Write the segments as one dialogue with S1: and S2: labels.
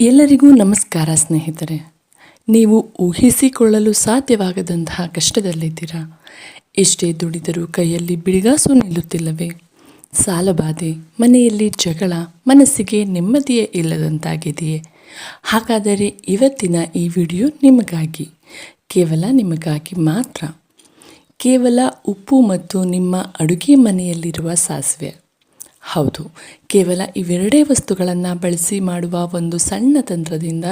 S1: ಎಲ್ಲರಿಗೂ ನಮಸ್ಕಾರ ಸ್ನೇಹಿತರೆ. ನೀವು ಊಹಿಸಿಕೊಳ್ಳಲು ಸಾಧ್ಯವಾಗದಂತಹ ಕಷ್ಟದಲ್ಲಿದ್ದೀರಾ? ಎಷ್ಟೇ ದುಡಿದರೂ ಕೈಯಲ್ಲಿ ಬಿಡಿಗಾಸು ನಿಲ್ಲುತ್ತಿಲ್ಲವೇ? ಸಾಲಬಾಧೆ, ಮನೆಯಲ್ಲಿ ಜಗಳ, ಮನಸ್ಸಿಗೆ ನೆಮ್ಮದಿಯೇ ಇಲ್ಲದಂತಾಗಿದೆಯೇ? ಹಾಗಾದರೆ ಇವತ್ತಿನ ಈ ವಿಡಿಯೋ ನಿಮಗಾಗಿ, ಕೇವಲ ನಿಮಗಾಗಿ ಮಾತ್ರ. ಕೇವಲ ಉಪ್ಪು ಮತ್ತು ನಿಮ್ಮ ಅಡುಗೆ ಮನೆಯಲ್ಲಿರುವ ಸಾಸಿವೆ. ಹೌದು, ಕೇವಲ ಇವೆರಡೇ ವಸ್ತುಗಳನ್ನು ಬಳಸಿ ಮಾಡುವ ಒಂದು ಸಣ್ಣ ತಂತ್ರದಿಂದ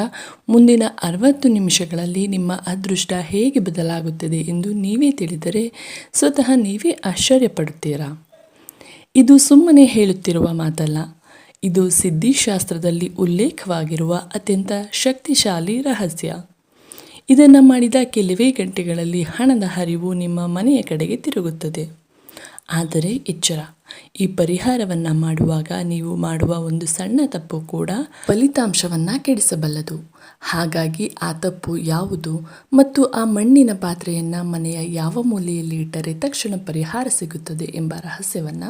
S1: ಮುಂದಿನ 60 ನಿಮಿಷಗಳಲ್ಲಿ ನಿಮ್ಮ ಅದೃಷ್ಟ ಹೇಗೆ ಬದಲಾಗುತ್ತದೆ ಎಂದು ನೀವೇ ತಿಳಿದರೆ ಸ್ವತಃ ನೀವೇ ಆಶ್ಚರ್ಯಪಡುತ್ತೀರಾ. ಇದು ಸುಮ್ಮನೆ ಹೇಳುತ್ತಿರುವ ಮಾತಲ್ಲ. ಇದು ಸಿದ್ಧಿಶಾಸ್ತ್ರದಲ್ಲಿ ಉಲ್ಲೇಖವಾಗಿರುವ ಅತ್ಯಂತ ಶಕ್ತಿಶಾಲಿ ರಹಸ್ಯ. ಇದನ್ನು ಮಾಡಿದ ಕೆಲವೇ ಗಂಟೆಗಳಲ್ಲಿ ಹಣದ ಹರಿವು ನಿಮ್ಮ ಮನೆಯ ಕಡೆಗೆ ತಿರುಗುತ್ತದೆ. ಆದರೆ ಎಚ್ಚರ, ಈ ಪರಿಹಾರವನ್ನು ಮಾಡುವಾಗ ನೀವು ಮಾಡುವ ಒಂದು ಸಣ್ಣ ತಪ್ಪು ಕೂಡ ಫಲಿತಾಂಶವನ್ನು ಕೆಡಿಸಬಲ್ಲದು. ಹಾಗಾಗಿ ಆ ತಪ್ಪು ಯಾವುದು ಮತ್ತು ಆ ಮಣ್ಣಿನ ಪಾತ್ರೆಯನ್ನು ಮನೆಯ ಯಾವ ಮೂಲೆಯಲ್ಲಿ ಇಟ್ಟರೆ ತಕ್ಷಣ ಪರಿಹಾರ ಸಿಗುತ್ತದೆ ಎಂಬ ರಹಸ್ಯವನ್ನು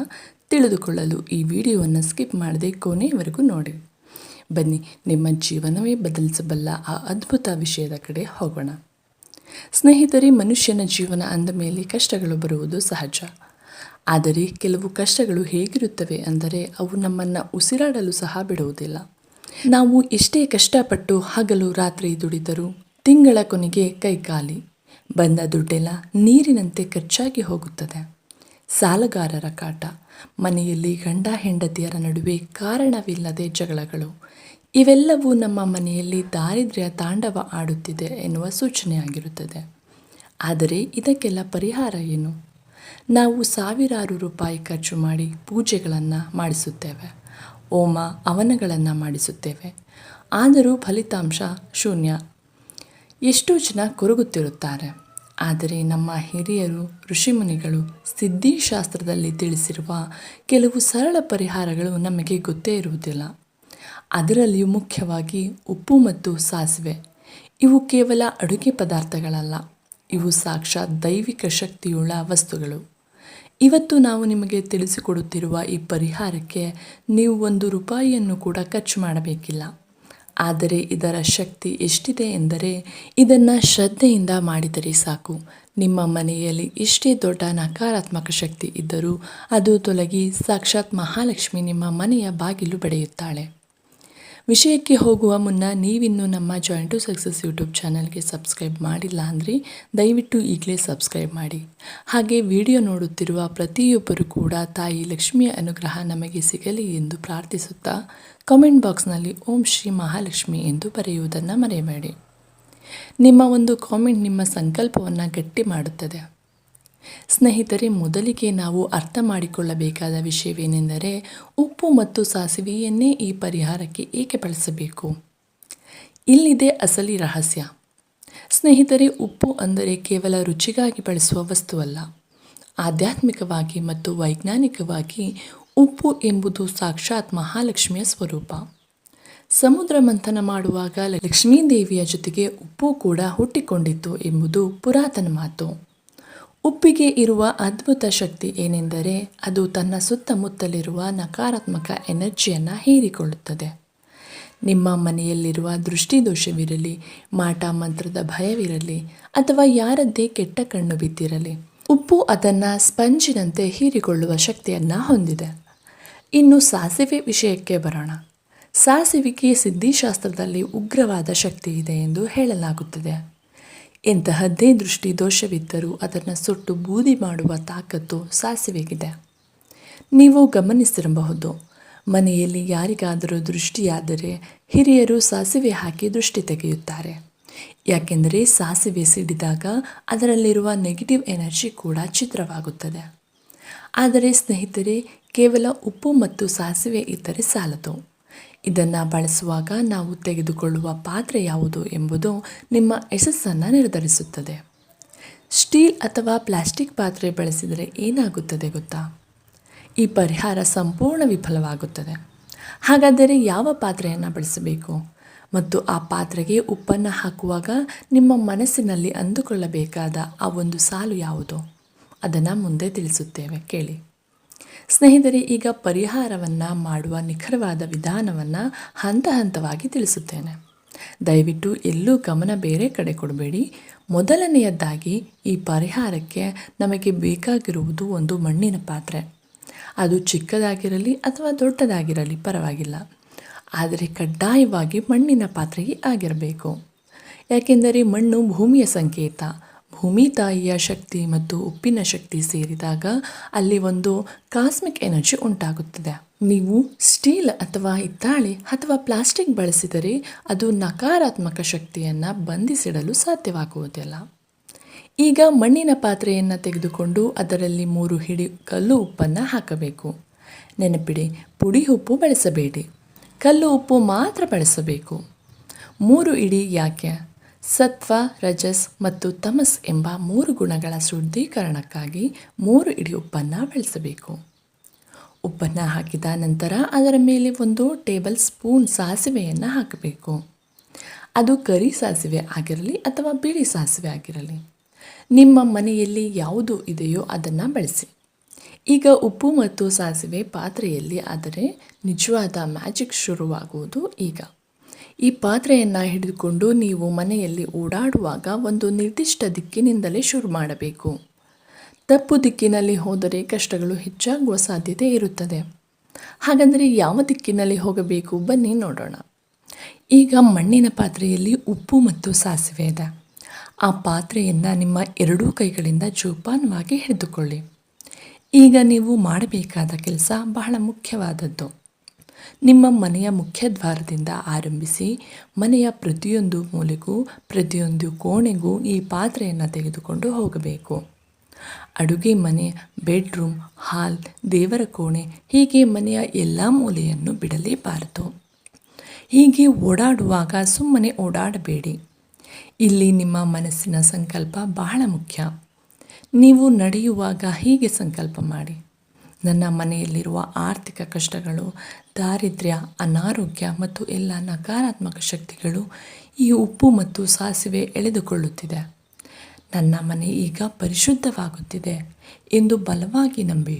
S1: ತಿಳಿದುಕೊಳ್ಳಲು ಈ ವಿಡಿಯೋವನ್ನು ಸ್ಕಿಪ್ ಮಾಡದೆ ಕೊನೆಯವರೆಗೂ ನೋಡಿ. ಬನ್ನಿ, ನಿಮ್ಮ ಜೀವನವೇ ಬದಲಿಸಬಲ್ಲ ಆ ಅದ್ಭುತ ವಿಷಯದ ಕಡೆ ಹೋಗೋಣ. ಸ್ನೇಹಿತರೆ, ಮನುಷ್ಯನ ಜೀವನ ಅಂದ ಮೇಲೆ ಕಷ್ಟಗಳು ಬರುವುದು ಸಹಜ. ಆದರೆ ಕೆಲವು ಕಷ್ಟಗಳು ಹೇಗಿರುತ್ತವೆ ಅಂದರೆ ಅವು ನಮ್ಮನ್ನು ಉಸಿರಾಡಲು ಸಹ ಬಿಡುವುದಿಲ್ಲ. ನಾವು ಎಷ್ಟೇ ಕಷ್ಟಪಟ್ಟು ಹಗಲು ರಾತ್ರಿ ದುಡಿದರೂ ತಿಂಗಳ ಕೊನೆಗೆ ಕೈಕಾಲಿ, ಬಂದ ದುಡ್ಡೆಲ್ಲ ನೀರಿನಂತೆ ಖರ್ಚಾಗಿ ಹೋಗುತ್ತದೆ. ಸಾಲಗಾರರ ಕಾಟ, ಮನೆಯಲ್ಲಿ ಗಂಡ ಹೆಂಡತಿಯರ ನಡುವೆ ಕಾರಣವಿಲ್ಲದೆ ಜಗಳಗಳು, ಇವೆಲ್ಲವೂ ನಮ್ಮ ಮನೆಯಲ್ಲಿ ದಾರಿದ್ರ್ಯ ತಾಂಡವ ಆಡುತ್ತಿದೆ ಎನ್ನುವ ಸೂಚನೆಯಾಗಿರುತ್ತದೆ. ಆದರೆ ಇದಕ್ಕೆಲ್ಲ ಪರಿಹಾರ ಏನು? ನಾವು ಸಾವಿರಾರು ರೂಪಾಯಿ ಖರ್ಚು ಮಾಡಿ ಪೂಜೆಗಳನ್ನು ಮಾಡಿಸುತ್ತೇವೆ, ಹೋಮ ಹವನಗಳನ್ನು ಮಾಡಿಸುತ್ತೇವೆ. ಆದರೂ ಫಲಿತಾಂಶ ಶೂನ್ಯ. ಎಷ್ಟೋ ಜನ ಕೊರಗುತ್ತಿರುತ್ತಾರೆ. ಆದರೆ ನಮ್ಮ ಹಿರಿಯರು, ಋಷಿಮುನಿಗಳು ಸಿದ್ಧಿಶಾಸ್ತ್ರದಲ್ಲಿ ತಿಳಿಸಿರುವ ಕೆಲವು ಸರಳ ಪರಿಹಾರಗಳು ನಮಗೆ ಗೊತ್ತೇ ಇರುವುದಿಲ್ಲ. ಅದರಲ್ಲಿಯೂ ಮುಖ್ಯವಾಗಿ ಉಪ್ಪು ಮತ್ತು ಸಾಸಿವೆ. ಇವು ಕೇವಲ ಅಡುಗೆ ಪದಾರ್ಥಗಳಲ್ಲ, ಇವು ಸಾಕ್ಷಾತ್ ದೈವಿಕ ಶಕ್ತಿಯುಳ್ಳ ವಸ್ತುಗಳು. ಇವತ್ತು ನಾವು ನಿಮಗೆ ತಿಳಿಸಿಕೊಡುತ್ತಿರುವ ಈ ಪರಿಹಾರಕ್ಕೆ ನೀವು 1 ರೂಪಾಯಿಯನ್ನು ಕೂಡ ಖರ್ಚು ಮಾಡಬೇಕಿಲ್ಲ. ಆದರೆ ಇದರ ಶಕ್ತಿ ಎಷ್ಟಿದೆ ಎಂದರೆ ಇದನ್ನು ಶ್ರದ್ಧೆಯಿಂದ ಮಾಡಿದರೆ ಸಾಕು. ನಿಮ್ಮ ಮನೆಯಲ್ಲಿ ಎಷ್ಟೇ ದೊಡ್ಡ ನಕಾರಾತ್ಮಕ ಶಕ್ತಿ ಇದ್ದರೂ ಅದು ತೊಲಗಿ ಸಾಕ್ಷಾತ್ ಮಹಾಲಕ್ಷ್ಮಿ ನಿಮ್ಮ ಮನೆಯ ಬಾಗಿಲು ಬಡಿಯುತ್ತಾಳೆ. ವಿಷಯಕ್ಕೆ ಹೋಗುವ ಮುನ್ನ ನೀವಿನ್ನೂ ನಮ್ಮ ಜಾಯಿಂಟ್ ಟು ಸಕ್ಸಸ್ ಯೂಟ್ಯೂಬ್ ಚಾನಲ್ಗೆ ಸಬ್ಸ್ಕ್ರೈಬ್ ಮಾಡಿಲ್ಲ ಅಂದರೆ ದಯವಿಟ್ಟು ಈಗಲೇ ಸಬ್ಸ್ಕ್ರೈಬ್ ಮಾಡಿ. ಹಾಗೆ ವಿಡಿಯೋ ನೋಡುತ್ತಿರುವ ಪ್ರತಿಯೊಬ್ಬರೂ ಕೂಡ ತಾಯಿ ಲಕ್ಷ್ಮಿಯ ಅನುಗ್ರಹ ನಮಗೆ ಸಿಗಲಿ ಎಂದು ಪ್ರಾರ್ಥಿಸುತ್ತಾ ಕಾಮೆಂಟ್ ಬಾಕ್ಸ್ನಲ್ಲಿ ಓಂ ಶ್ರೀ ಮಹಾಲಕ್ಷ್ಮಿ ಎಂದು ಬರೆಯುವುದನ್ನು ಮರೆಯಬೇಡಿ. ನಿಮ್ಮ ಒಂದು ಕಾಮೆಂಟ್ ನಿಮ್ಮ ಸಂಕಲ್ಪವನ್ನು ಗಟ್ಟಿ ಮಾಡುತ್ತದೆ. ಸ್ನೇಹಿತರೆ, ಮೊದಲಿಗೆ ನಾವು ಅರ್ಥ ಮಾಡಿಕೊಳ್ಳಬೇಕಾದ ವಿಷಯವೇನೆಂದರೆ ಉಪ್ಪು ಮತ್ತು ಸಾಸಿವೆಯನ್ನೇ ಈ ಪರಿಹಾರಕ್ಕೆ ಏಕೆ ಬಳಸಬೇಕು. ಇಲ್ಲಿದೆ ಅಸಲಿ ರಹಸ್ಯ. ಸ್ನೇಹಿತರೆ, ಉಪ್ಪು ಅಂದರೆ ಕೇವಲ ರುಚಿಗಾಗಿ ಬಳಸುವ ವಸ್ತುವಲ್ಲ. ಆಧ್ಯಾತ್ಮಿಕವಾಗಿ ಮತ್ತು ವೈಜ್ಞಾನಿಕವಾಗಿ ಉಪ್ಪು ಎಂಬುದು ಸಾಕ್ಷಾತ್ ಮಹಾಲಕ್ಷ್ಮಿಯ ಸ್ವರೂಪ. ಸಮುದ್ರ ಮಂಥನ ಮಾಡುವಾಗ ಲಕ್ಷ್ಮೀದೇವಿಯ ಜೊತೆಗೆ ಉಪ್ಪು ಕೂಡ ಹುಟ್ಟಿಕೊಂಡಿತ್ತು ಎಂಬುದು ಪುರಾತನ ಮಾತು. ಉಪ್ಪಿಗೆ ಇರುವ ಅದ್ಭುತ ಶಕ್ತಿ ಏನೆಂದರೆ ಅದು ತನ್ನ ಸುತ್ತಮುತ್ತಲಿರುವ ನಕಾರಾತ್ಮಕ ಎನರ್ಜಿಯನ್ನು ಹೀರಿಕೊಳ್ಳುತ್ತದೆ. ನಿಮ್ಮ ಮನೆಯಲ್ಲಿರುವ ದೃಷ್ಟಿದೋಷವಿರಲಿ, ಮಾಟ ಮಂತ್ರದ ಭಯವಿರಲಿ ಅಥವಾ ಯಾರದ್ದೇ ಕೆಟ್ಟ ಕಣ್ಣು ಬಿದ್ದಿರಲಿ, ಉಪ್ಪು ಅದನ್ನು ಸ್ಪಂಜಿನಂತೆ ಹೀರಿಕೊಳ್ಳುವ ಶಕ್ತಿಯನ್ನು ಹೊಂದಿದೆ. ಇನ್ನು ಸಾಸಿವೆ ವಿಷಯಕ್ಕೆ ಬರೋಣ. ಸಾಸಿವೆಗೆ ಸಿದ್ಧಿಶಾಸ್ತ್ರದಲ್ಲಿ ಉಗ್ರವಾದ ಶಕ್ತಿ ಇದೆ ಎಂದು ಹೇಳಲಾಗುತ್ತದೆ. ಎಂತಹದ್ದೇ ದೃಷ್ಟಿ ದೋಷವಿದ್ದರೂ ಅದನ್ನು ಸುಟ್ಟು ಬೂದಿ ಮಾಡುವ ತಾಕತ್ತು ಸಾಸಿವೆಗಿದೆ. ನೀವು ಗಮನಿಸಿರಬಹುದು, ಮನೆಯಲ್ಲಿ ಯಾರಿಗಾದರೂ ದೃಷ್ಟಿಯಾದರೆ ಹಿರಿಯರು ಸಾಸಿವೆ ಹಾಕಿ ದೃಷ್ಟಿ ತೆಗೆಯುತ್ತಾರೆ. ಯಾಕೆಂದರೆ ಸಾಸಿವೆ ಸಿಡಿದಾಗ ಅದರಲ್ಲಿರುವ ನೆಗೆಟಿವ್ ಎನರ್ಜಿ ಕೂಡ ಛಿದ್ರವಾಗುತ್ತದೆ. ಆದರೆ ಸ್ನೇಹಿತರೆ, ಕೇವಲ ಉಪ್ಪು ಮತ್ತು ಸಾಸಿವೆ ಇದ್ದರೆ ಸಾಲದು. ಇದನ್ನು ಬಳಸುವಾಗ ನಾವು ತೆಗೆದುಕೊಳ್ಳುವ ಪಾತ್ರೆ ಯಾವುದು ಎಂಬುದು ನಿಮ್ಮ ಯಶಸ್ಸನ್ನು ನಿರ್ಧರಿಸುತ್ತದೆ. ಸ್ಟೀಲ್ ಅಥವಾ ಪ್ಲಾಸ್ಟಿಕ್ ಪಾತ್ರೆ ಬಳಸಿದರೆ ಏನಾಗುತ್ತದೆ ಗೊತ್ತಾ? ಈ ಪರಿಹಾರ ಸಂಪೂರ್ಣ ವಿಫಲವಾಗುತ್ತದೆ. ಹಾಗಾದರೆ ಯಾವ ಪಾತ್ರೆಯನ್ನು ಬಳಸಬೇಕು ಮತ್ತು ಆ ಪಾತ್ರೆಗೆ ಉಪ್ಪನ್ನು ಹಾಕುವಾಗ ನಿಮ್ಮ ಮನಸ್ಸಿನಲ್ಲಿ ಅಂದುಕೊಳ್ಳಬೇಕಾದ ಆ ಒಂದು ಸಾಲು ಯಾವುದು? ಅದನ್ನು ಮುಂದೆ ತಿಳಿಸುತ್ತೇವೆ, ಕೇಳಿ. ಸ್ನೇಹಿತರೆ, ಈಗ ಪರಿಹಾರವನ್ನು ಮಾಡುವ ನಿಖರವಾದ ವಿಧಾನವನ್ನು ಹಂತ ಹಂತವಾಗಿ ತಿಳಿಸುತ್ತೇನೆ. ದಯವಿಟ್ಟು ಎಲ್ಲೂ ಗಮನ ಬೇರೆ ಕಡೆ ಕೊಡಬೇಡಿ. ಮೊದಲನೆಯದಾಗಿ ಈ ಪರಿಹಾರಕ್ಕೆ ನಮಗೆ ಬೇಕಾಗಿರುವುದು ಒಂದು ಮಣ್ಣಿನ ಪಾತ್ರೆ. ಅದು ಚಿಕ್ಕದಾಗಿರಲಿ ಅಥವಾ ದೊಡ್ಡದಾಗಿರಲಿ ಪರವಾಗಿಲ್ಲ, ಆದರೆ ಕಡ್ಡಾಯವಾಗಿ ಮಣ್ಣಿನ ಪಾತ್ರೆಯೇ ಆಗಿರಬೇಕು. ಯಾಕೆಂದರೆ ಮಣ್ಣು ಭೂಮಿಯ ಸಂಕೇತ. ಭೂಮಿ ತಾಯಿಯ ಶಕ್ತಿ ಮತ್ತು ಉಪ್ಪಿನ ಶಕ್ತಿ ಸೇರಿದಾಗ ಅಲ್ಲಿ ಒಂದು ಕಾಸ್ಮಿಕ್ ಎನರ್ಜಿ ಉಂಟಾಗುತ್ತದೆ. ನೀವು ಸ್ಟೀಲ್ ಅಥವಾ ಹಿತ್ತಾಳೆ ಅಥವಾ ಪ್ಲಾಸ್ಟಿಕ್ ಬಳಸಿದರೆ ಅದು ನಕಾರಾತ್ಮಕ ಶಕ್ತಿಯನ್ನು ಬಂಧಿಸಿಡಲು ಸಾಧ್ಯವಾಗುವುದಿಲ್ಲ. ಈಗ ಮಣ್ಣಿನ ಪಾತ್ರೆಯನ್ನು ತೆಗೆದುಕೊಂಡು ಅದರಲ್ಲಿ 3 ಹಿಡಿ ಕಲ್ಲು ಉಪ್ಪನ್ನು ಹಾಕಬೇಕು. ನೆನಪಿಡಿ, ಪುಡಿ ಉಪ್ಪು ಬಳಸಬೇಡಿ, ಕಲ್ಲು ಉಪ್ಪು ಮಾತ್ರ ಬಳಸಬೇಕು. 3 ಇಡಿ ಯಾಕೆ? ಸತ್ವ, ರಜಸ್ ಮತ್ತು ತಮಸ್ ಎಂಬ 3 ಗುಣಗಳ ಶುದ್ಧೀಕರಣಕ್ಕಾಗಿ 3 ಇಡಿ ಉಪ್ಪನ್ನು ಬಳಸಬೇಕು. ಉಪ್ಪನ್ನು ಹಾಕಿದ ನಂತರ ಅದರ ಮೇಲೆ 1 ಟೇಬಲ್ ಸ್ಪೂನ್ ಸಾಸಿವೆಯನ್ನು ಹಾಕಬೇಕು. ಅದು ಕರಿ ಸಾಸಿವೆ ಆಗಿರಲಿ ಅಥವಾ ಬಿಳಿ ಸಾಸಿವೆ ಆಗಿರಲಿ, ನಿಮ್ಮ ಮನೆಯಲ್ಲಿ ಯಾವುದು ಇದೆಯೋ ಅದನ್ನು ಬಳಸಿ. ಈಗ ಉಪ್ಪು ಮತ್ತು ಸಾಸಿವೆ ಪಾತ್ರೆಯಲ್ಲಿ ಆದರೆ ನಿಜವಾದ ಮ್ಯಾಜಿಕ್ ಶುರುವಾಗುವುದು ಈಗ. ಈ ಪಾತ್ರೆಯನ್ನು ಹಿಡಿದುಕೊಂಡು ನೀವು ಮನೆಯಲ್ಲಿ ಓಡಾಡುವಾಗ ಒಂದು ನಿರ್ದಿಷ್ಟ ದಿಕ್ಕಿನಿಂದಲೇ ಶುರು ಮಾಡಬೇಕು. ತಪ್ಪು ದಿಕ್ಕಿನಲ್ಲಿ ಹೋದರೆ ಕಷ್ಟಗಳು ಹೆಚ್ಚಾಗುವ ಸಾಧ್ಯತೆ ಇರುತ್ತದೆ. ಹಾಗಾದರೆ ಯಾವ ದಿಕ್ಕಿನಲ್ಲಿ ಹೋಗಬೇಕು? ಬನ್ನಿ ನೋಡೋಣ. ಈಗ ಮಣ್ಣಿನ ಪಾತ್ರೆಯಲ್ಲಿ ಉಪ್ಪು ಮತ್ತು ಸಾಸಿವೆ ಇದೆ. ಆ ಪಾತ್ರೆಯನ್ನು ನಿಮ್ಮ 2 ಕೈಗಳಿಂದ ಜೋಪಾನವಾಗಿ ಹಿಡಿದುಕೊಳ್ಳಿ. ಈಗ ನೀವು ಮಾಡಬೇಕಾದ ಕೆಲಸ ಬಹಳ ಮುಖ್ಯವಾದದ್ದು. ನಿಮ್ಮ ಮನೆಯ ಮುಖ್ಯದ್ವಾರದಿಂದ ಆರಂಭಿಸಿ ಮನೆಯ ಪ್ರತಿಯೊಂದು ಮೂಲೆಗೂ ಪ್ರತಿಯೊಂದು ಕೋಣೆಗೂ ಈ ಪಾತ್ರೆಯನ್ನು ತೆಗೆದುಕೊಂಡು ಹೋಗಬೇಕು. ಅಡುಗೆ ಮನೆ, ಬೆಡ್ರೂಮ್, ಹಾಲ್, ದೇವರ ಕೋಣೆ, ಹೀಗೆ ಮನೆಯ ಎಲ್ಲ ಮೂಲೆಯನ್ನು ಬಿಡಲೇಬಾರದು. ಹೀಗೆ ಓಡಾಡುವಾಗ ಸುಮ್ಮನೆ ಓಡಾಡಬೇಡಿ. ಇಲ್ಲಿ ನಿಮ್ಮ ಮನಸ್ಸಿನ ಸಂಕಲ್ಪ ಬಹಳ ಮುಖ್ಯ. ನೀವು ನಡೆಯುವಾಗ ಹೀಗೆ ಸಂಕಲ್ಪ ಮಾಡಿ: ನನ್ನ ಮನೆಯಲ್ಲಿರುವ ಆರ್ಥಿಕ ಕಷ್ಟಗಳು, ದಾರಿದ್ರ್ಯ, ಅನಾರೋಗ್ಯ ಮತ್ತು ಎಲ್ಲ ನಕಾರಾತ್ಮಕ ಶಕ್ತಿಗಳು ಈ ಉಪ್ಪು ಮತ್ತು ಸಾಸಿವೆ ಎಳೆದುಕೊಳ್ಳುತ್ತಿದೆ. ನನ್ನ ಮನೆ ಈಗ ಪರಿಶುದ್ಧವಾಗುತ್ತಿದೆ ಎಂದು ಬಲವಾಗಿ ನಂಬಿ.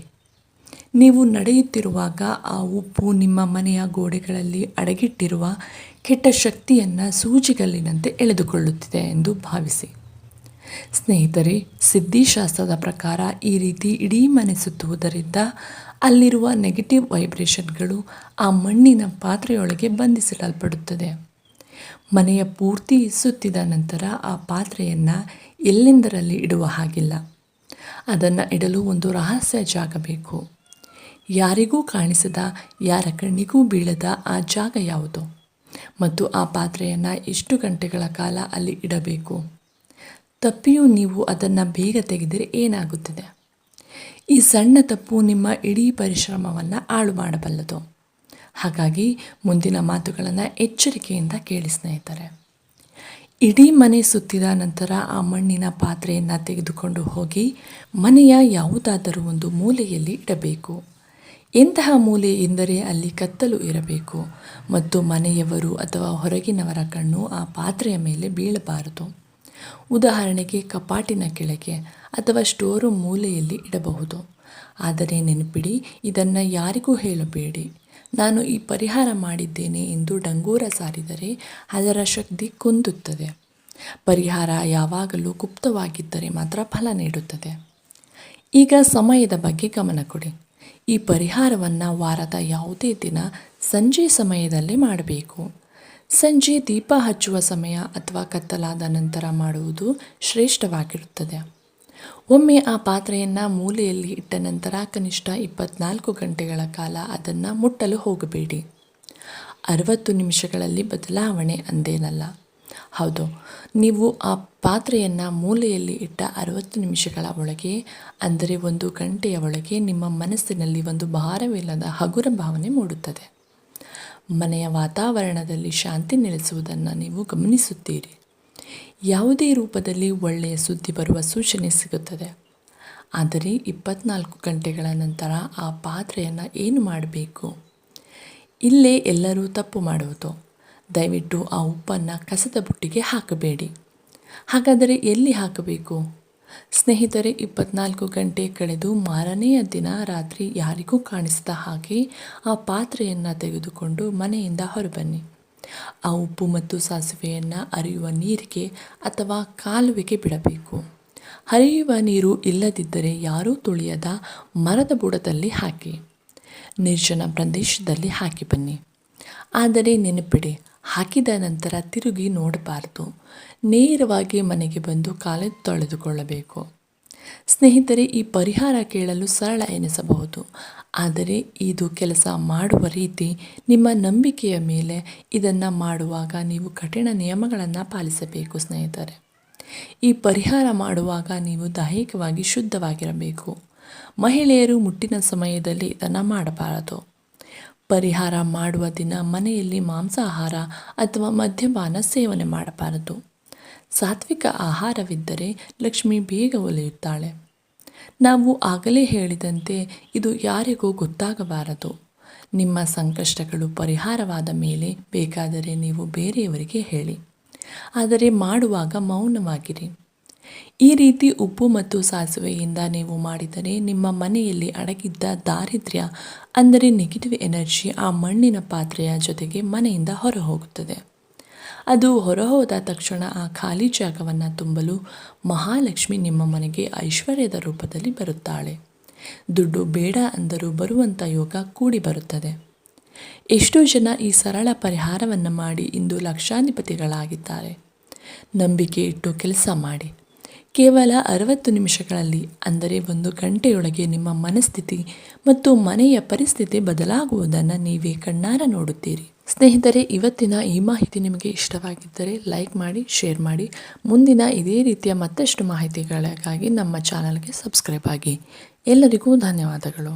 S1: ನೀವು ನಡೆಯುತ್ತಿರುವಾಗ ಆ ಉಪ್ಪು ನಿಮ್ಮ ಮನೆಯ ಗೋಡೆಗಳಲ್ಲಿ ಅಡಗಿಟ್ಟಿರುವ ಕೆಟ್ಟ ಶಕ್ತಿಯನ್ನು ಸೂಜಿಗಲ್ಲಿನಂತೆ ಎಳೆದುಕೊಳ್ಳುತ್ತಿದೆ ಎಂದು ಭಾವಿಸಿ. ಸ್ನೇಹಿತರೆ, ಸಿದ್ಧಿಶಾಸ್ತ್ರದ ಪ್ರಕಾರ ಈ ರೀತಿ ಇಡೀ ಮನೆ ಸುತ್ತುವುದರಿಂದ ಅಲ್ಲಿರುವ ನೆಗೆಟಿವ್ ವೈಬ್ರೇಷನ್ಗಳು ಆ ಮಣ್ಣಿನ ಪಾತ್ರೆಯೊಳಗೆ ಬಂಧಿಸಿಡಲ್ಪಡುತ್ತದೆ. ಮನೆಯ ಪೂರ್ತಿ ಸುತ್ತಿದ ನಂತರ ಆ ಪಾತ್ರೆಯನ್ನು ಎಲ್ಲೆಂದರಲ್ಲಿ ಇಡುವ ಹಾಗಿಲ್ಲ. ಅದನ್ನು ಇಡಲು ಒಂದು ರಹಸ್ಯ ಜಾಗ ಬೇಕು. ಯಾರಿಗೂ ಕಾಣಿಸದ, ಯಾರ ಕಣ್ಣಿಗೂ ಬೀಳದ ಆ ಜಾಗ ಯಾವುದು ಮತ್ತು ಆ ಪಾತ್ರೆಯನ್ನು ಎಷ್ಟು ಗಂಟೆಗಳ ಕಾಲ ಅಲ್ಲಿ ಇಡಬೇಕು? ತಪ್ಪಿಯೂ ನೀವು ಅದನ್ನು ಬೇಗ ತೆಗೆದರೆ ಏನಾಗುತ್ತದೆ? ಈ ಸಣ್ಣ ತಪ್ಪು ನಿಮ್ಮ ಇಡೀ ಪರಿಶ್ರಮವನ್ನು ಹಾಳು ಮಾಡಬಲ್ಲದು. ಹಾಗಾಗಿ ಮುಂದಿನ ಮಾತುಗಳನ್ನು ಎಚ್ಚರಿಕೆಯಿಂದ ಕೇಳಿ ಸ್ನೇಹಿತರೆ. ಇಡೀ ಮನೆ ಸುತ್ತಿದ ನಂತರ ಆ ಮಣ್ಣಿನ ಪಾತ್ರೆಯನ್ನು ತೆಗೆದುಕೊಂಡು ಹೋಗಿ ಮನೆಯ ಯಾವುದಾದರೂ ಒಂದು ಮೂಲೆಯಲ್ಲಿ ಇಡಬೇಕು. ಎಂತಹ ಮೂಲೆ ಎಂದರೆ ಅಲ್ಲಿ ಕತ್ತಲು ಇರಬೇಕು ಮತ್ತು ಮನೆಯವರು ಅಥವಾ ಹೊರಗಿನವರ ಕಣ್ಣು ಆ ಪಾತ್ರೆಯ ಮೇಲೆ ಬೀಳಬಾರದು. ಉದಾಹರಣೆಗೆ ಕಪಾಟಿನ ಕೆಳಗೆ ಅಥವಾ ಸ್ಟೋರ್ ರೂಮ್ ಮೂಲೆಯಲ್ಲಿ ಇಡಬಹುದು. ಆದರೆ ನೆನಪಿಡಿ, ಇದನ್ನು ಯಾರಿಗೂ ಹೇಳಬೇಡಿ. ನಾನು ಈ ಪರಿಹಾರ ಮಾಡಿದ್ದೇನೆ ಎಂದು ಡಂಗೂರ ಸಾರಿದರೆ ಅದರ ಶಕ್ತಿ ಕುಂದುತ್ತದೆ. ಪರಿಹಾರ ಯಾವಾಗಲೂ ಗುಪ್ತವಾಗಿದ್ದರೆ ಮಾತ್ರ ಫಲ ನೀಡುತ್ತದೆ. ಈಗ ಸಮಯದ ಬಗ್ಗೆ ಗಮನ ಕೊಡಿ. ಈ ಪರಿಹಾರವನ್ನು ವಾರದ ಯಾವುದೇ ದಿನ ಸಂಜೆ ಸಮಯದಲ್ಲೇ ಮಾಡಬೇಕು. ಸಂಜೆ ದೀಪ ಹಚ್ಚುವ ಸಮಯ ಅಥವಾ ಕತ್ತಲಾದ ನಂತರ ಮಾಡುವುದು ಶ್ರೇಷ್ಠವಾಗಿರುತ್ತದೆ. ಒಮ್ಮೆ ಆ ಪಾತ್ರೆಯನ್ನು ಮೂಲೆಯಲ್ಲಿ ಇಟ್ಟ ನಂತರ ಕನಿಷ್ಠ 24 ಗಂಟೆಗಳ ಕಾಲ ಅದನ್ನು ಮುಟ್ಟಲು ಹೋಗಬೇಡಿ. 60 ನಿಮಿಷಗಳಲ್ಲಿ ಬದಲಾವಣೆ ಅಂದೇನಲ್ಲ. ಹೌದು, ನೀವು ಆ ಪಾತ್ರೆಯನ್ನು ಮೂಲೆಯಲ್ಲಿ ಇಟ್ಟ 60 ನಿಮಿಷಗಳ ಒಳಗೆ, ಅಂದರೆ 1 ಗಂಟೆಯ ಒಳಗೆ ನಿಮ್ಮ ಮನಸ್ಸಿನಲ್ಲಿ ಒಂದು ಭಾರವಿಲ್ಲದ ಹಗುರ ಭಾವನೆ ಮೂಡುತ್ತದೆ. ಮನೆಯ ವಾತಾವರಣದಲ್ಲಿ ಶಾಂತಿ ನೆಲೆಸುವುದನ್ನು ನೀವು ಗಮನಿಸುತ್ತೀರಿ. ಯಾವುದೇ ರೂಪದಲ್ಲಿ ಒಳ್ಳೆಯ ಸುದ್ದಿ ಬರುವ ಸೂಚನೆ ಸಿಗುತ್ತದೆ. ಆದರೆ 24 ಗಂಟೆಗಳ ನಂತರ ಆ ಪಾತ್ರೆಯನ್ನು ಏನು ಮಾಡಬೇಕು? ಇಲ್ಲೇ ಎಲ್ಲರೂ ತಪ್ಪು ಮಾಡುವುದು. ದಯವಿಟ್ಟು ಆ ಉಪ್ಪನ್ನು ಕಸದ ಬುಟ್ಟಿಗೆ ಹಾಕಬೇಡಿ. ಹಾಗಾದರೆ ಎಲ್ಲಿ ಹಾಕಬೇಕು? ಸ್ನೇಹಿತರೆ, 24 ಗಂಟೆ ಕಳೆದು ಮಾರನೆಯ ದಿನ ರಾತ್ರಿ ಯಾರಿಗೂ ಕಾಣಿಸದ ಹಾಗೆ ಆ ಪಾತ್ರೆಯನ್ನು ತೆಗೆದುಕೊಂಡು ಮನೆಯಿಂದ ಹೊರಬನ್ನಿ. ಆ ಉಪ್ಪು ಮತ್ತು ಸಾಸಿವೆಯನ್ನು ಹರಿಯುವ ನೀರಿಗೆ ಅಥವಾ ಕಾಲುವೆಗೆ ಬಿಡಬೇಕು. ಹರಿಯುವ ನೀರು ಇಲ್ಲದಿದ್ದರೆ ಯಾರೂ ತುಳಿಯದ ಮರದ ಬುಡದಲ್ಲಿ ಹಾಕಿ, ನಿರ್ಜನ ಪ್ರದೇಶದಲ್ಲಿ ಹಾಕಿ ಬನ್ನಿ. ಆದರೆ ನೆನಪಿಡಿ, ಹಾಕಿದ ನಂತರ ತಿರುಗಿ ನೋಡಬಾರದು. ನೇರವಾಗಿ ಮನೆಗೆ ಬಂದು ಕಾಲು ತೊಳೆದುಕೊಳ್ಳಬೇಕು. ಸ್ನೇಹಿತರೆ, ಈ ಪರಿಹಾರ ಕೇಳಲು ಸರಳ ಎನಿಸಬಹುದು, ಆದರೆ ಇದು ಕೆಲಸ ಮಾಡುವ ರೀತಿ ನಿಮ್ಮ ನಂಬಿಕೆಯ ಮೇಲೆ. ಇದನ್ನು ಮಾಡುವಾಗ ನೀವು ಕಠಿಣ ನಿಯಮಗಳನ್ನು ಪಾಲಿಸಬೇಕು. ಸ್ನೇಹಿತರೆ, ಈ ಪರಿಹಾರ ಮಾಡುವಾಗ ನೀವು ದೈಹಿಕವಾಗಿ ಶುದ್ಧವಾಗಿರಬೇಕು. ಮಹಿಳೆಯರು ಮುಟ್ಟಿನ ಸಮಯದಲ್ಲಿ ಇದನ್ನು ಮಾಡಬಾರದು. ಪರಿಹಾರ ಮಾಡುವ ದಿನ ಮನೆಯಲ್ಲಿ ಮಾಂಸಾಹಾರ ಅಥವಾ ಮದ್ಯಪಾನ ಸೇವನೆ ಮಾಡಬಾರದು. ಸಾತ್ವಿಕ ಆಹಾರವಿದ್ದರೆ ಲಕ್ಷ್ಮಿ ಬೇಗ ಒಲಿಯುತ್ತಾಳೆ. ನಾವು ಆಗಲೇ ಹೇಳಿದಂತೆ ಇದು ಯಾರಿಗೂ ಗೊತ್ತಾಗಬಾರದು. ನಿಮ್ಮ ಸಂಕಷ್ಟಗಳು ಪರಿಹಾರವಾದ ಮೇಲೆ ಬೇಕಾದರೆ ನೀವು ಬೇರೆಯವರಿಗೆ ಹೇಳಿ, ಆದರೆ ಮಾಡುವಾಗ ಮೌನವಾಗಿರಿ. ಈ ರೀತಿ ಉಪ್ಪು ಮತ್ತು ಸಾಸಿವೆಯಿಂದ ನೀವು ಮಾಡಿದರೆ ನಿಮ್ಮ ಮನೆಯಲ್ಲಿ ಅಡಗಿದ್ದ ದಾರಿದ್ರ್ಯ, ಅಂದರೆ ನೆಗೆಟಿವ್ ಎನರ್ಜಿ, ಆ ಮಣ್ಣಿನ ಪಾತ್ರೆಯ ಜೊತೆಗೆ ಮನೆಯಿಂದ ಹೊರಹೋಗುತ್ತದೆ. ಅದು ಹೊರಹೋದ ತಕ್ಷಣ ಆ ಖಾಲಿ ಜಾಗವನ್ನು ತುಂಬಲು ಮಹಾಲಕ್ಷ್ಮಿ ನಿಮ್ಮ ಮನೆಗೆ ಐಶ್ವರ್ಯದ ರೂಪದಲ್ಲಿ ಬರುತ್ತಾಳೆ. ದುಡ್ಡು ಬೇಡ ಅಂದರೂ ಬರುವಂಥ ಯೋಗ ಕೂಡಿ ಬರುತ್ತದೆ. ಎಷ್ಟೋ ಜನ ಈ ಸರಳ ಪರಿಹಾರವನ್ನು ಮಾಡಿ ಇಂದು ಲಕ್ಷಾಧಿಪತಿಗಳಾಗಿದ್ದಾರೆ. ನಂಬಿಕೆ ಇಟ್ಟು ಕೆಲಸ ಮಾಡಿ. ಕೇವಲ 60 ನಿಮಿಷಗಳಲ್ಲಿ, ಅಂದರೆ 1 ಗಂಟೆಯೊಳಗೆ ನಿಮ್ಮ ಮನಸ್ಥಿತಿ ಮತ್ತು ಮನೆಯ ಪರಿಸ್ಥಿತಿ ಬದಲಾಗುವುದನ್ನು ನೀವೇ ಕಣ್ಣಾರ ನೋಡುತ್ತೀರಿ. ಸ್ನೇಹಿತರೆ, ಇವತ್ತಿನ ಈ ಮಾಹಿತಿ ನಿಮಗೆ ಇಷ್ಟವಾಗಿದ್ದರೆ ಲೈಕ್ ಮಾಡಿ, ಶೇರ್ ಮಾಡಿ. ಮುಂದಿನ ಇದೇ ರೀತಿಯ ಮತ್ತಷ್ಟು ಮಾಹಿತಿಗಳಿಗಾಗಿ ನಮ್ಮ ಚಾನಲ್ಗೆ ಸಬ್ಸ್ಕ್ರೈಬ್ ಆಗಿ. ಎಲ್ಲರಿಗೂ ಧನ್ಯವಾದಗಳು.